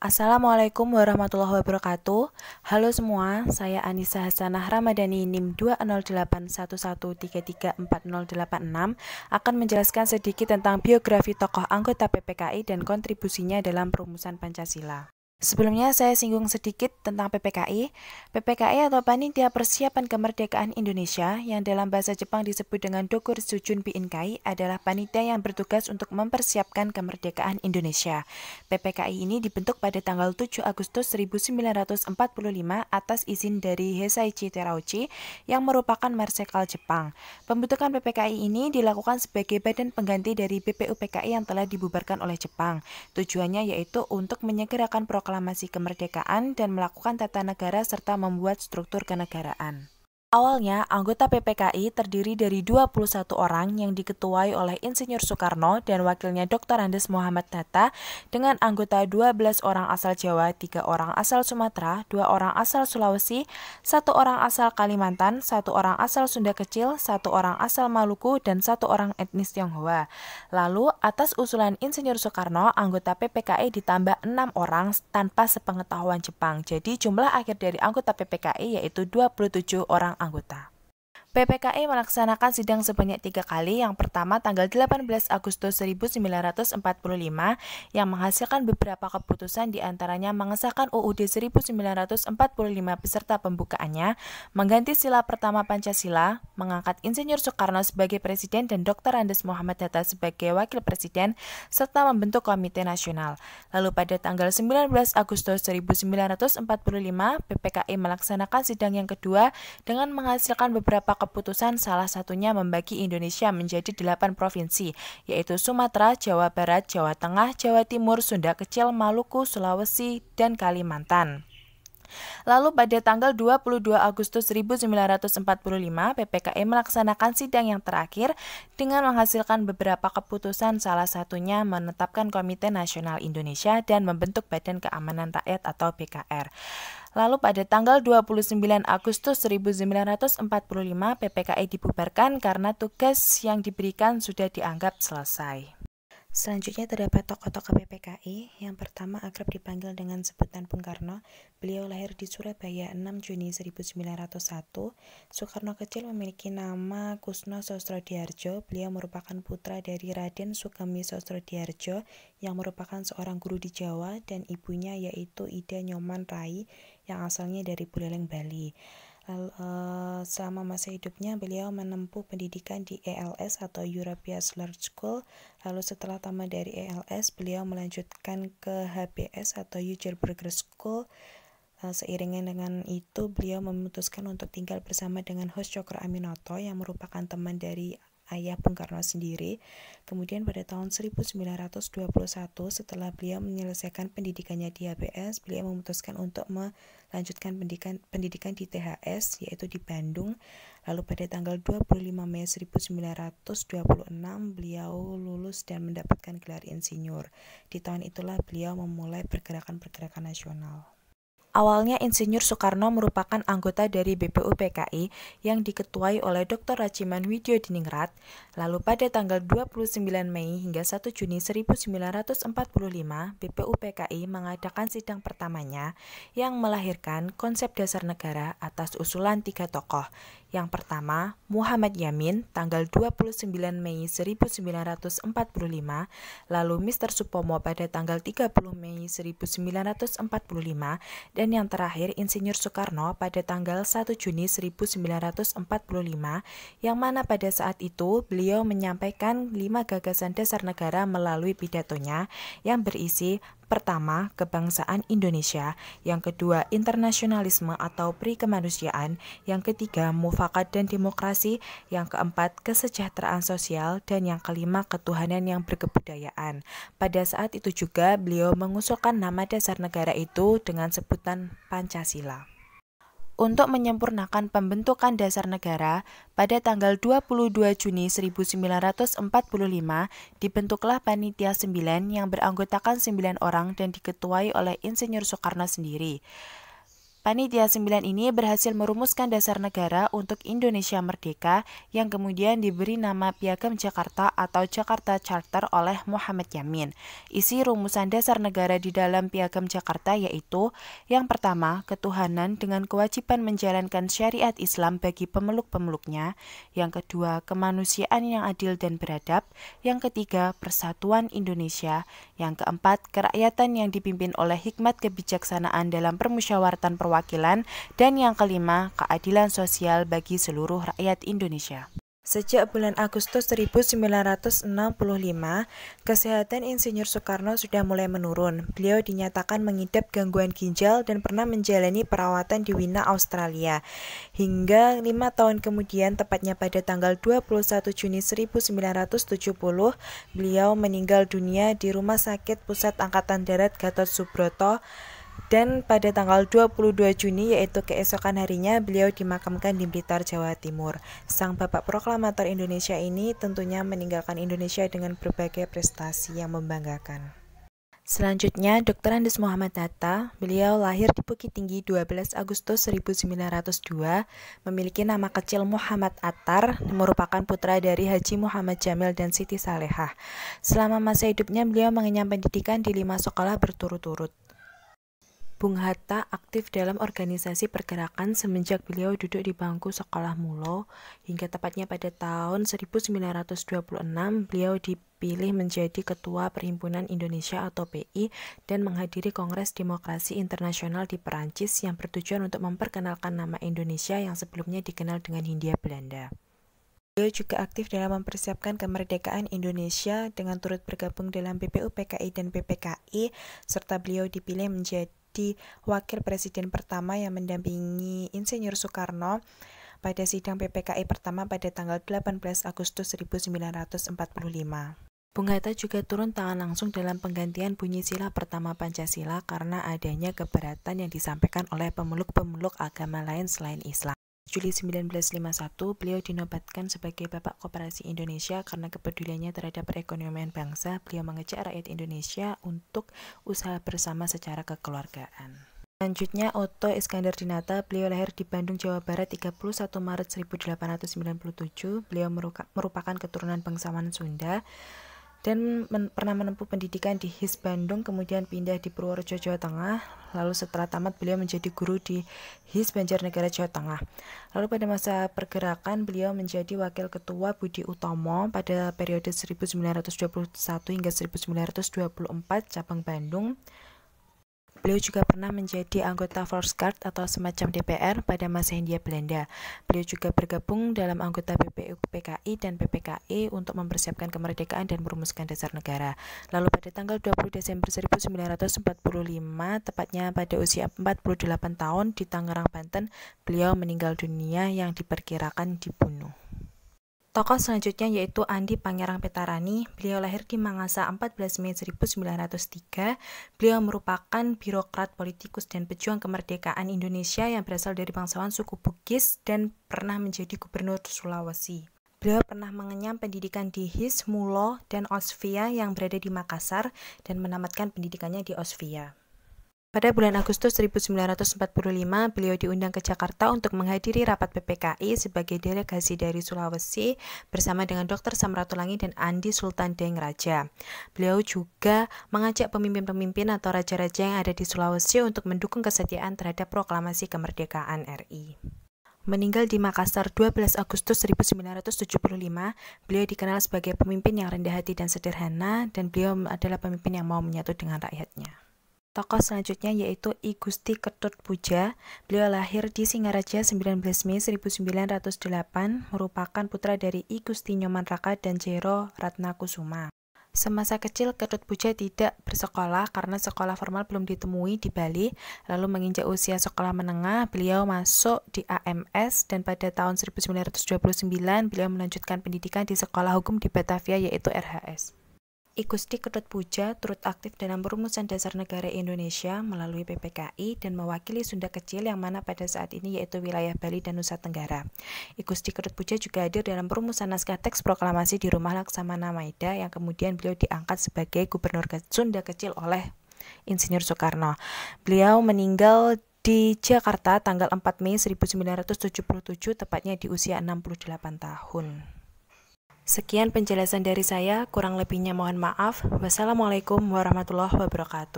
Assalamualaikum warahmatullahi wabarakatuh. Halo semua, saya Anissa Hasanah Ramadhani NIM 20811334086 akan menjelaskan sedikit tentang biografi tokoh anggota PPKI dan kontribusinya dalam perumusan Pancasila. Sebelumnya saya singgung sedikit tentang PPKI. PPKI atau Panitia Persiapan Kemerdekaan Indonesia yang dalam bahasa Jepang disebut dengan Dokuritsu Junbi Inkai adalah panitia yang bertugas untuk mempersiapkan kemerdekaan Indonesia. PPKI ini dibentuk pada tanggal 7 Agustus 1945 atas izin dari Hisaichi Terauchi yang merupakan marsekal Jepang. Pembentukan PPKI ini dilakukan sebagai badan pengganti dari BPUPKI yang telah dibubarkan oleh Jepang. Tujuannya yaitu untuk menyegerakan proklamasi kemerdekaan dan melakukan tata negara serta membuat struktur kenegaraan. Awalnya, anggota PPKI terdiri dari 21 orang yang diketuai oleh Insinyur Soekarno dan wakilnya Dr. Andes Muhammad Hatta dengan anggota 12 orang asal Jawa, 3 orang asal Sumatera, 2 orang asal Sulawesi, 1 orang asal Kalimantan, 1 orang asal Sunda Kecil, 1 orang asal Maluku, dan 1 orang etnis Tionghoa. Lalu, atas usulan Insinyur Soekarno, anggota PPKI ditambah 6 orang tanpa sepengetahuan Jepang. Jadi, jumlah akhir dari anggota PPKI yaitu 27 orang anggota. PPKI melaksanakan sidang sebanyak 3 kali. Yang pertama tanggal 18 Agustus 1945 yang menghasilkan beberapa keputusan, diantaranya mengesahkan UUD 1945 beserta pembukaannya, mengganti sila pertama Pancasila, mengangkat Insinyur Soekarno sebagai Presiden dan Dr. Andes Muhammad Hatta sebagai Wakil Presiden, serta membentuk Komite Nasional. Lalu pada tanggal 19 Agustus 1945 PPKI melaksanakan sidang yang kedua dengan menghasilkan beberapa keputusan, salah satunya membagi Indonesia menjadi 8 provinsi, yaitu Sumatera, Jawa Barat, Jawa Tengah, Jawa Timur, Sunda Kecil, Maluku, Sulawesi, dan Kalimantan. Lalu pada tanggal 22 Agustus 1945, PPKI melaksanakan sidang yang terakhir dengan menghasilkan beberapa keputusan, salah satunya menetapkan Komite Nasional Indonesia dan membentuk Badan Keamanan Rakyat atau BKR. Lalu pada tanggal 29 Agustus 1945, PPKI dibubarkan karena tugas yang diberikan sudah dianggap selesai. Selanjutnya terdapat tokoh-tokoh PPKI. Yang pertama akrab dipanggil dengan sebutan Bung Karno. Beliau lahir di Surabaya 6 Juni 1901. Soekarno kecil memiliki nama Kusno Sosrodihardjo. Beliau merupakan putra dari Raden Sukemi Sosrodihardjo yang merupakan seorang guru di Jawa, dan ibunya yaitu Ida Nyoman Rai yang asalnya dari Buleleng, Bali. Selama masa hidupnya beliau menempuh pendidikan di ELS atau European Large School. Lalu setelah tamat dari ELS, beliau melanjutkan ke HBS atau Heugelberger School. Seiringan dengan itu, beliau memutuskan untuk tinggal bersama dengan Hos Cokro Aminoto yang merupakan teman dari ayah Bung Karno sendiri. Kemudian pada tahun 1921, setelah beliau menyelesaikan pendidikannya di HBS, beliau memutuskan untuk melanjutkan pendidikan di THS, yaitu di Bandung. Lalu pada tanggal 25 Mei 1926, beliau lulus dan mendapatkan gelar insinyur. Di tahun itulah beliau memulai pergerakan-pergerakan nasional. Awalnya Insinyur Soekarno merupakan anggota dari BPUPKI yang diketuai oleh Dr. Rajiman Widyodiningrat. Lalu pada tanggal 29 Mei hingga 1 Juni 1945, BPUPKI mengadakan sidang pertamanya yang melahirkan konsep dasar negara atas usulan 3 tokoh. Yang pertama, Muhammad Yamin, tanggal 29 Mei 1945, lalu Mr. Supomo pada tanggal 30 Mei 1945, dan yang terakhir Insinyur Soekarno pada tanggal 1 Juni 1945, yang mana pada saat itu beliau menyampaikan 5 gagasan dasar negara melalui pidatonya yang berisi: pertama, kebangsaan Indonesia; yang kedua, internasionalisme atau perikemanusiaan; yang ketiga, mufakat dan demokrasi; yang keempat, kesejahteraan sosial; dan yang kelima, ketuhanan yang berkebudayaan. Pada saat itu juga beliau mengusulkan nama dasar negara itu dengan sebutan Pancasila. Untuk menyempurnakan pembentukan dasar negara, pada tanggal 22 Juni 1945 dibentuklah Panitia 9 yang beranggotakan 9 orang dan diketuai oleh Insinyur Soekarno sendiri. Panitia 9 ini berhasil merumuskan dasar negara untuk Indonesia Merdeka yang kemudian diberi nama Piagam Jakarta atau Jakarta Charter oleh Muhammad Yamin. Isi rumusan dasar negara di dalam Piagam Jakarta yaitu: yang pertama, ketuhanan dengan kewajiban menjalankan syariat Islam bagi pemeluk-pemeluknya; yang kedua, kemanusiaan yang adil dan beradab; yang ketiga, persatuan Indonesia; yang keempat, kerakyatan yang dipimpin oleh hikmat kebijaksanaan dalam permusyawaratan perwakilan; dan yang kelima, keadilan sosial bagi seluruh rakyat Indonesia. Sejak bulan Agustus 1965, kesehatan Insinyur Soekarno sudah mulai menurun. Beliau dinyatakan mengidap gangguan ginjal dan pernah menjalani perawatan di Wina, Australia. Hingga 5 tahun kemudian, tepatnya pada tanggal 21 Juni 1970, beliau meninggal dunia di Rumah Sakit Pusat Angkatan Darat Gatot Subroto. Dan pada tanggal 22 Juni, yaitu keesokan harinya, beliau dimakamkan di Blitar, Jawa Timur. Sang bapak proklamator Indonesia ini tentunya meninggalkan Indonesia dengan berbagai prestasi yang membanggakan. Selanjutnya, Dr. Andes Muhammad Hatta. Beliau lahir di Bukit Tinggi 12 Agustus 1902, memiliki nama kecil Muhammad Attar, merupakan putra dari Haji Muhammad Jamil dan Siti Salehah. Selama masa hidupnya, beliau mengenyam pendidikan di 5 sekolah berturut-turut. Bung Hatta aktif dalam organisasi pergerakan semenjak beliau duduk di bangku sekolah mulo, hingga tepatnya pada tahun 1926 beliau dipilih menjadi Ketua Perhimpunan Indonesia atau PI dan menghadiri Kongres Demokrasi Internasional di Perancis yang bertujuan untuk memperkenalkan nama Indonesia yang sebelumnya dikenal dengan Hindia Belanda. Beliau juga aktif dalam mempersiapkan kemerdekaan Indonesia dengan turut bergabung dalam BPU, PKI, dan PPKI, serta beliau dipilih menjadi wakil presiden pertama yang mendampingi Insinyur Soekarno pada sidang PPKI pertama pada tanggal 18 Agustus 1945. Bung Hatta juga turun tangan langsung dalam penggantian bunyi sila pertama Pancasila karena adanya keberatan yang disampaikan oleh pemeluk-pemeluk agama lain selain Islam. Juli 1951, beliau dinobatkan sebagai Bapak Koperasi Indonesia karena kepeduliannya terhadap perekonomian bangsa. Beliau mengajak rakyat Indonesia untuk usaha bersama secara kekeluargaan. Selanjutnya, Otto Iskandar Dinata. Beliau lahir di Bandung, Jawa Barat 31 Maret 1897. Beliau merupakan keturunan bangsawan Sunda dan pernah menempuh pendidikan di HIS Bandung, kemudian pindah di Purworejo, Jawa Tengah. Lalu setelah tamat, beliau menjadi guru di HIS Banjarnegara, Jawa Tengah. Lalu pada masa pergerakan, beliau menjadi wakil ketua Budi Utomo pada periode 1921 hingga 1924 cabang Bandung. Beliau juga pernah menjadi anggota Volksguard atau semacam DPR pada masa Hindia Belanda. Beliau juga bergabung dalam anggota BPU, PKI, dan PPKI untuk mempersiapkan kemerdekaan dan merumuskan dasar negara. Lalu pada tanggal 20 Desember 1945, tepatnya pada usia 48 tahun di Tangerang, Banten, beliau meninggal dunia yang diperkirakan dibunuh. Tokoh selanjutnya yaitu Andi Pangerang Petarani. Beliau lahir di Mangasa 14 Mei 1903. Beliau merupakan birokrat, politikus, dan pejuang kemerdekaan Indonesia yang berasal dari bangsawan suku Bugis dan pernah menjadi gubernur Sulawesi. Beliau pernah mengenyam pendidikan di HIS, Mulo, dan Osvia yang berada di Makassar dan menamatkan pendidikannya di Osvia. Pada bulan Agustus 1945, beliau diundang ke Jakarta untuk menghadiri rapat PPKI sebagai delegasi dari Sulawesi bersama dengan Dr. Samratulangi dan Andi Sultan Deng Raja. Beliau juga mengajak pemimpin-pemimpin atau raja-raja yang ada di Sulawesi untuk mendukung kesetiaan terhadap proklamasi kemerdekaan RI. Meninggal di Makassar 12 Agustus 1975, beliau dikenal sebagai pemimpin yang rendah hati dan sederhana, dan beliau adalah pemimpin yang mau menyatu dengan rakyatnya. Tokoh selanjutnya yaitu I Gusti Ketutpuja. Beliau lahir di Singaraja 19 Mei 1908, merupakan putra dari I Gusti Nyoman Raka dan Jero Ratnakusuma. Semasa kecil, Ketutpuja tidak bersekolah karena sekolah formal belum ditemui di Bali. Lalu menginjak usia sekolah menengah, beliau masuk di AMS dan pada tahun 1929 beliau melanjutkan pendidikan di sekolah hukum di Batavia yaitu RHS. I Gusti Ketutpuja turut aktif dalam perumusan dasar negara Indonesia melalui PPKI dan mewakili Sunda Kecil yang mana pada saat ini yaitu wilayah Bali dan Nusa Tenggara. I Gusti Ketutpuja juga hadir dalam perumusan naskah teks proklamasi di Rumah Laksamana Maida yang kemudian beliau diangkat sebagai Gubernur Sunda Kecil oleh Insinyur Soekarno. Beliau meninggal di Jakarta tanggal 4 Mei 1977, tepatnya di usia 68 tahun. Sekian penjelasan dari saya, kurang lebihnya mohon maaf. Wassalamualaikum warahmatullahi wabarakatuh.